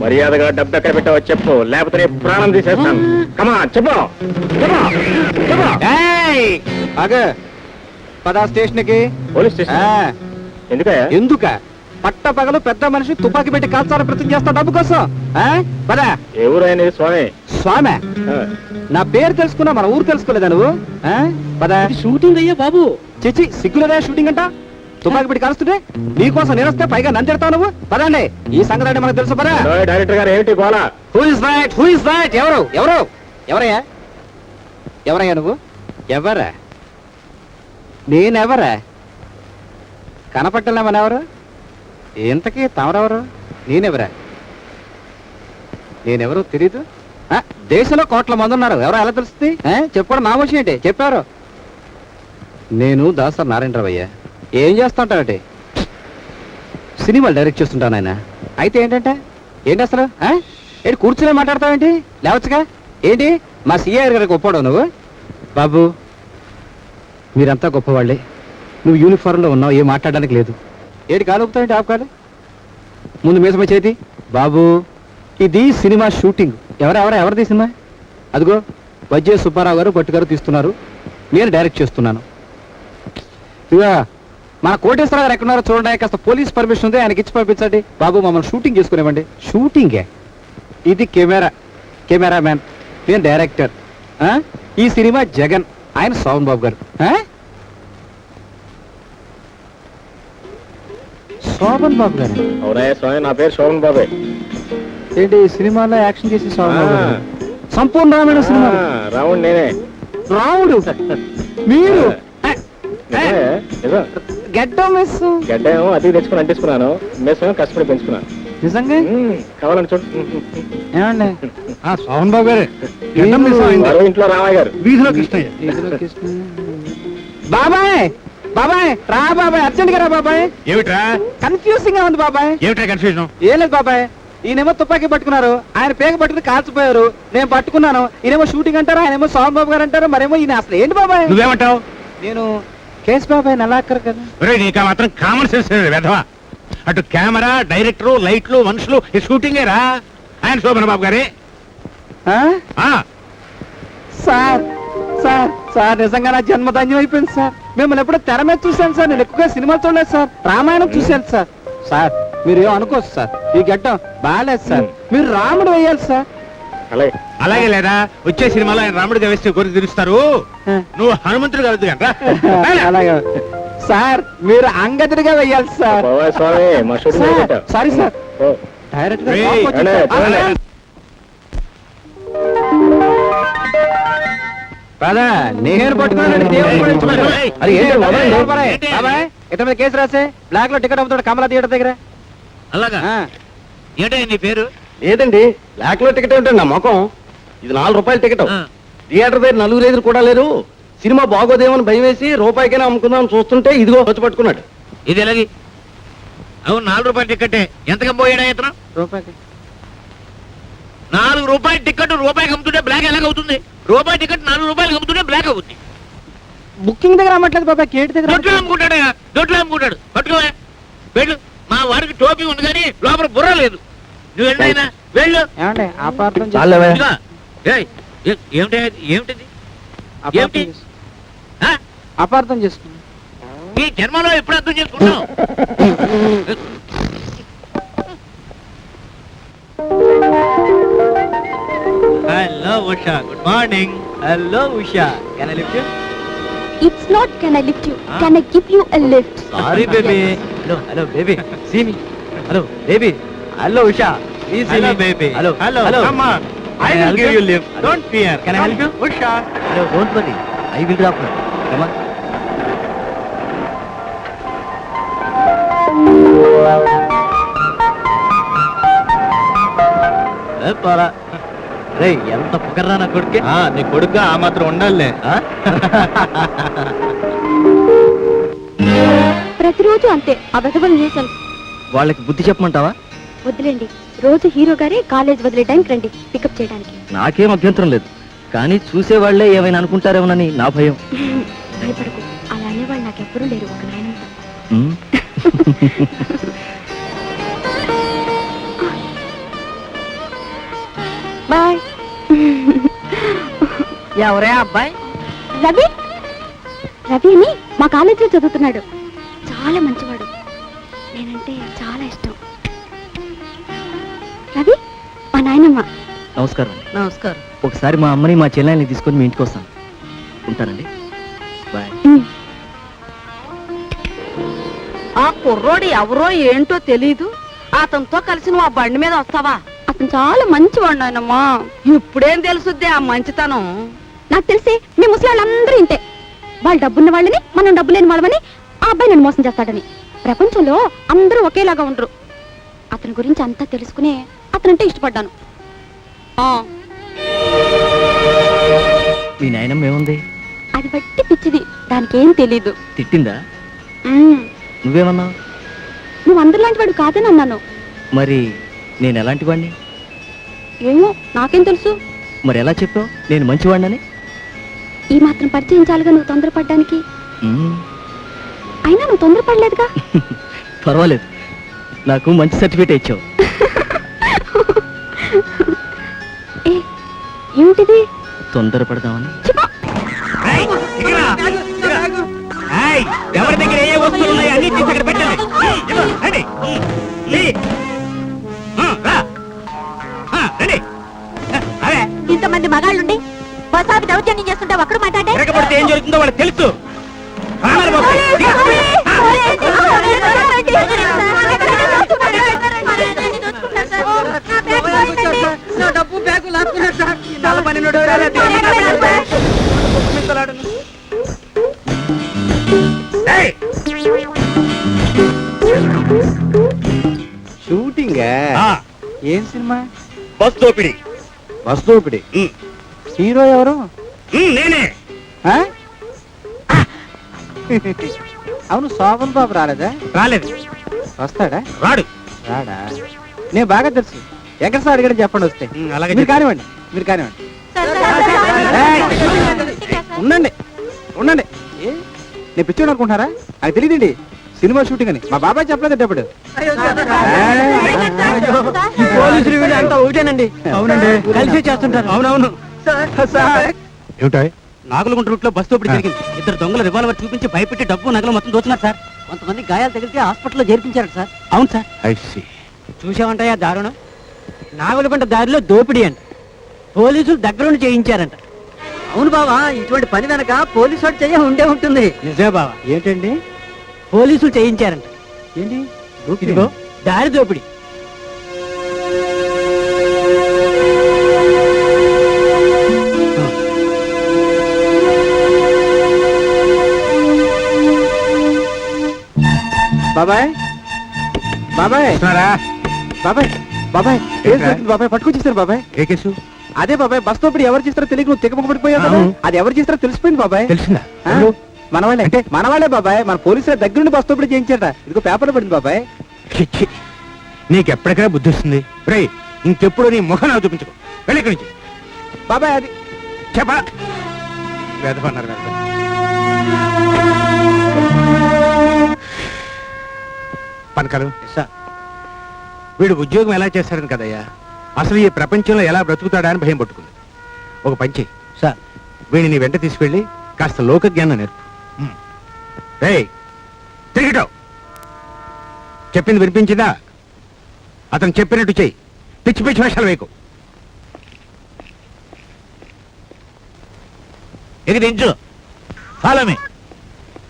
మర్యాదగా డబ్బు ఎక్కడ పెట్టావో చెప్పు, లేకపోతే నీ ప్రాణం తీసేస్తాను. కమా చెప్పు. పదా స్టేషన్ కి. పోలీస్ స్టేషన్ ఎందుకయ్యా? ఎందుక పట్ట పగలు పెద్ద మనిషి తుపాకీ పెట్టి కాల్చాలని ప్రయత్నం చేస్తా డబ్బు కోసం. పదా. ఎవరైనా స్వామి? స్వామి నా పేరు తెలుసుకున్నా మన ఊరు తెలుసుకోలేదా నువ్వు? పదా. షూటింగ్ అయ్యా బాబు. చిచి సిగ్గులేదా షూటింగ్ అంట? తుపాకీ పెట్టి కాల్స్తుంటే నీకోసం నేనొస్తే పైగా నన్ను తిడతావు నువ్వు. పదండి, ఈ సంగతి అంటే మనకు తెలుసు. పదా. డైరెక్టర్ గారు ఏమిటి గోలా? Who is right? ఎవరు ఎవరు ఎవరయ్యా? ఎవరయ్యా నువ్వు? ఎవరా? నేనెవరా? కనపట్టలే మనెవరు? ఇంతకీ తమరెవరు? నేనెవరా? నేనెవరు తెలీదు. దేశంలో కోట్ల మంది ఉన్నారు, ఎవరో ఎలా తెలుస్తుంది? చెప్పడం నా విషయం ఏంటి? చెప్పారు. నేను దాసరి నారాయణరావయ్య. ఏం చేస్తుంటానంటే సినిమాలు డైరెక్ట్ చేస్తుంటాను ఆయన. అయితే ఏంటంటే ఏంటి అసలు? ఏంటి కూర్చునే మాట్లాడతావేంటి? లేవచ్చుగా. ఏంటి మా సిఐ గారికి ఒప్పాడు నువ్వు? బాబు మీరంతా గొప్పవాళ్ళే, నువ్వు యూనిఫారంలో ఉన్నావు, ఏం మాట్లాడడానికి లేదు. ఏంటి కాలు ఊపుతావేంటి? ఆపు కాలు. ముందు మీసమ చేతి. బాబు ఇది సినిమా షూటింగ్. ఎవరిది సినిమా? అదిగో వైద్య సుబ్బారావు గారు భట్టు గారు తీస్తున్నారు, నేను డైరెక్ట్ చేస్తున్నాను. ఇక మన కోటేశ్వరరావు గారు ఎక్కడున్నారో చూడండి, కాస్త పోలీస్ పర్మిషన్ ఉంది, ఆయనకి ఇచ్చి పంపించండి. బాబు మమ్మల్ని షూటింగ్ చేసుకునేవ్వండి. షూటింగే ఇది. కెమెరా మ్యాన్, నేను డైరెక్టర్. ఈ సినిమా జగన్, ఆయన శోభన్ బాబు గారు. శోభన్ బాబు గారు? అవునయ్య స్వామి, నా పేరు శోభన్ బాబే. ఏంటి ఈ సినిమాలో యాక్షన్ చేసి శోభన్ బాబు గారు? సంపూర్ణ రామాయణ సినిమా రావుడు నేనే. రావుడు మీరు? గడ్డేమో అది తెచ్చుకుని అంటించుకున్నాను, మేసేమో కష్టపడి పెంచుకున్నాను. నిజంగా కావాలని చూడు. ఏమండి శోభన్ బాబు గారు ఇంట్లో రామయ్య గారు, వీధిలో కృష్ణయ్య. బాబాయ్ బాబాయ్ రా బాబాయ్, అర్జెంట్ గా రా బాబాయ్. ఏమిట్రా కన్ఫ్యూజింగ్ గా ఉంది బాబాయ్. ఏమిట్రా కన్ఫ్యూజన్? ఏం లేదు బాబాయ్, ఈయనేమో తుపాకీ పట్టుకున్నారు, ఆయన పేక పట్టుకుని కాల్చిపోయారు, నేను పట్టుకున్నాను. ఈయనేమో షూటింగ్ అంటారు, ఆయనేమో శోభన్ బాబు గారు అంటారు, మరేమో ఈయన అసలు ఏంటి బాబాయ్? నువ్వేమంటావు? నేను కేసు బాబాయ్ నల్లాక్కరు కదా. నీకు మాత్రం కామన్ సెన్స్ వెధవా. అటు కెమెరా, డైరెక్టర్, లైట్లు, మనుషులు, ఈ షూటింగేరా. ఆయన శోభన్ బాబు గారే. సార్ సార్ సార్ నిజంగా నా జన్మ ధన్యం అయిపోయింది సార్. మిమ్మల్ని ఎప్పుడో తెర మీద చూశాను సార్, నేను ఎక్కువగా సినిమాలు చూడలేదు సార్, రామాయణం చూశాను సార్. సార్ మీరు ఏం అనుకోవచ్చు సార్, ఈ గడ్డం బాగాలేదు సార్, మీరు రాముడు వేయాలి సార్. అలాగే లేదా, వచ్చే సినిమాలో ఆయన రాముడిగా వేస్తే కోరి తీరుస్తారు, నువ్వు హనుమంతుడు కలుద్దు కదా. అలాగే సార్, మీరు అంగదుడిగా వేయాలి సార్. సారీ సార్, డైరెక్ట్ నేను పట్టుకున్నాను. ఇతర మీద కేసు రాసే, బ్లాక్ లో టికెట్ అమ్ముతాడు కమలా థియేటర్ దగ్గర. అలాగా? ఏంటో నీ పేరు? లేదండి, బ్లాక్ లో టికెట్ ఏమిటండి నా మొఖం? ఇది 4 రూపాయల టికెట్. థియేటర్ దగ్గర 4 ఐదులు కూడా లేరు. సినిమా బాగోదేమని భయం వేసి రూపాయికైనా అమ్ముకుందాం చూస్తుంటే ఇదిగో వచ్చి పట్టుకున్నాడు. ఇది ఎలాగి? అవును, 4 రూపాయల టికెట్టే. ఎంతగా పోయాడా ఇతను? రూపాయికి. 4 రూపాయల టికెట్ రూపాయికి అమ్ముతుంటే బ్లాక్ ఎలాగవుతుంది? రూపాయి టికెట్ 4 రూపాయలకి అమ్ముతుంటే బ్లాక్ అవుతుంది. బుకింగ్ దగ్గర అమ్మట్లేదు బాబా, కేట్ దగ్గర. దొడ్లో అమ్ముకుంటాడు, దొడ్లో అమ్ముకుంటాడు. పట్టుకోవా వెళ్ళు. మా వాడికి టోపీ ఉంది కానీ లోపల బుర్ర లేదు. నువ్వు వెళ్ళైనా వెళ్ళు. ఏమంటే అపార్థం ఏమిటిది? అపార్థం చేసుకున్నా. ఈ జన్మలో ఎప్పుడు అర్థం చేసుకున్నావు? Hello Usha, good morning. Hello Usha, can I lift you? It's not can I lift you, can I give you a lift? Sorry baby. Hello baby, see me. Hello baby. Hello Usha, please see me. Baby. Hello, come on. I will give you lift. Don't fear. Can I help you? Usha. Hello, don't worry. I will drop you. Come on. Para. రే ఎంత పొగర్రా నా కొడుకే. నీ కొడుకుగా ఆ మాత్రం ఉండాలే. ప్రతిరోజు అంతే అబద్ధం చేశాను. వాళ్ళకి బుద్ధి చెప్పమంటావా? వద్దులేండి, రోజు హీరో గారే కాలేజ్ వదిలే టైంకి రండి పికప్ చేయడానికి. నాకేం అభ్యంతరం లేదు, కానీ చూసేవాళ్లే ఏమైనా అనుకుంటారేమోనని నా భయం. భయపడకు, అలా అనేవాళ్ళు నాకెవ్వరూ లేరు, ఒక నాయన. ఎవరే అబ్బాయి? రవి రవి అని మా కాలేజీలో చదువుతున్నాడు. చాలా మంచివాడు. నేనంటే చాలా ఇష్టం. రవి మా నాయనమ్మ. నమస్కారం. నమస్కారం. ఒకసారి మా అమ్మని మా చెల్లెల్ని తీసుకొని మీ ఇంటికి వస్తాను. ఉంటానండి. బాయ్. ఉమ్. ఆ కుర్రోడు ఎవరో ఏంటో తెలీదు. అతనితో కలిసి నువ్వు ఆ బండి మీద వస్తావా? అతను చాలా మంచివాడు నాయనమ్మా. ఇప్పుడేం తెలుసుద్ది ఆ మంచితనం? నాకు తెలిసి మీ ముసలి వాళ్ళందరూ ఇంతే. వాళ్ళు డబ్బున్న వాళ్ళని మనం డబ్బు లేని వాళ్ళమని ఆ అబ్బాయి నన్ను మోసం చేస్తాడని. ప్రపంచంలో అందరూ ఒకేలాగా ఉండరు. అతని గురించి అంతా తెలుసుకునే అతనంటే ఇష్టపడ్డాను. ఆ, మీ నాయనమ్మ ఏముంది? అది బట్టి పిచ్చిది. దానికేం తెలీదు. తిట్టిందా? ఉమ్, నువ్వేమన్నావు? నువ్వు అందరిలాంటి వాడు కాదని అన్నాను. మరి నేను ఎలాంటి వాడిని? ఏమో నాకేం తెలుసు. మరి ఎలా చెప్పావు నేను మంచివాడినని? ఈ మాత్రం పరిచయం చాలుగా నువ్వు తొందరపడ్డానికి. మ్మ్. అయినా నువ్వు తొందరపడలేదుగా. పర్వాలేదు, నాకు మంచి సర్టిఫికేట్ ఇచ్చావు. ఏ ఏమిటిది? తొందరపడదామని. చిపా. ఎవరి దగ్గర ఏ వస్తువులు ఉన్నాయో అన్ని తీసి ఇక్కడ పెట్టండి. ఇంతమంది మగాళ్ళుండి బసాబి దౌర్జన్యం చేస్తుంటే ఒక్కడు మాట్లాడే. తిరగబడితే ఏం జరుగుతుందో వాళ్ళకి తెలుసు. డబ్బు బ్యాగు లాక్కున్నాడు సార్. షూటింగ్ ఏం సినిమా? బస్ దోపిడి. బస్ దోపిడి. హీరో ఎవరు? నేనే. ఆ? అవును, శోభన్ బాబు రాలేదా? రాలేదు. వస్తాడా? రాడు. రాడా? నేను బాగా తెలుసు. ఎక్కడ సార్ అడిగాడు చెప్పండి వస్తే. అలాగే మీరు కానివ్వండి, మీరు కానివ్వండి. ఏయ్! ఉండండి ఉండండి. ఏ? నేను పిచ్చోడు అనుకుంటున్నారా? నాకు తెలియదండి సినిమా షూటింగ్ అని. మా బాబాయ్ చెప్పలేదు అప్పుడు. పోలీసులు వీళ్ళు అంతా ఒకటేనండి. అవునండి, కలిసి చేస్తుంటారు. అవునవును. ఏమిటాయ్? నాగులగుంట రూట్ లో బస్ దోపిడీ జరిగింది. ఇద్దరు దొంగలు రివాల్వర్ చూపించి భయపెట్టి డబ్బు నగలు మొత్తం దోచున్నారు సార్. కొంతమంది గాయాలు తగిలితే హాస్పిటల్లో చేర్పించారు సార్. అవును సార్. చూసామంటాయా దారుణం? నాగులగుంట దారిలో దోపిడీ అంట. పోలీసులు దగ్గరుండి చేయించారంట. అవును బావా, ఇటువంటి పని వెనక పోలీసు వాడు చెయ్య ఉండే ఉంటుంది. నిజమే బావా. ఏంటండి? పోలీసులు చేయించారంట. ఏంటి? ఇదిగో దారి దోపిడీ. బాబాయ్ బాబాయ్ బాబాయ్ బాబాయ్ ఏం జరిగింది బాబాయ్? పట్టుకొచ్చేస్తారు బాబాయ్. ఏ కేసు? అదే బాబాయ్, బస్ తోపిడి ఎవరు చేస్తారో తెలియక నువ్వు తెగమొక్క పడిపోయావు కదా. అది ఎవరు చేస్తారో తెలిసిపోయింది బాబాయ్. తెలిసిందా? ఆ? మనవాళ్ళే అంటే మనవాళ్ళే బాబాయ్. మన పోలీసుల దగ్గర నుండి బస్ తోపిడి చేయించారట. ఇదిగో పేపర్లో పడింది బాబాయ్. నీకెప్పటికైనా బుద్ధి వస్తుంది రే. ఇంకెప్పుడు నీ ముఖం నాకు చూపించుకో. వెళ్ళి ఇక్కడి నుంచి. బాబాయ్ అది చెప్పా వేదపన్నారు వేద. పనకలు వీడు ఉద్యోగం ఎలా చేస్తాడని కదయ్యా, అసలు ఈ ప్రపంచంలో ఎలా బ్రతుకుతాడా అని భయం పట్టుకుంది. ఒక పంచి సార్, వీడిని నీ వెంట తీసుకెళ్ళి కాస్త లోక జ్ఞానం నేర్పు. రేయ్ తిరిగిటావు. చెప్పింది వినిపించిందా? అతను చెప్పినట్టు చెయ్యి. పిచ్చి పిచ్చి వేషాలు వేయకు. ఇది దించు. Follow me.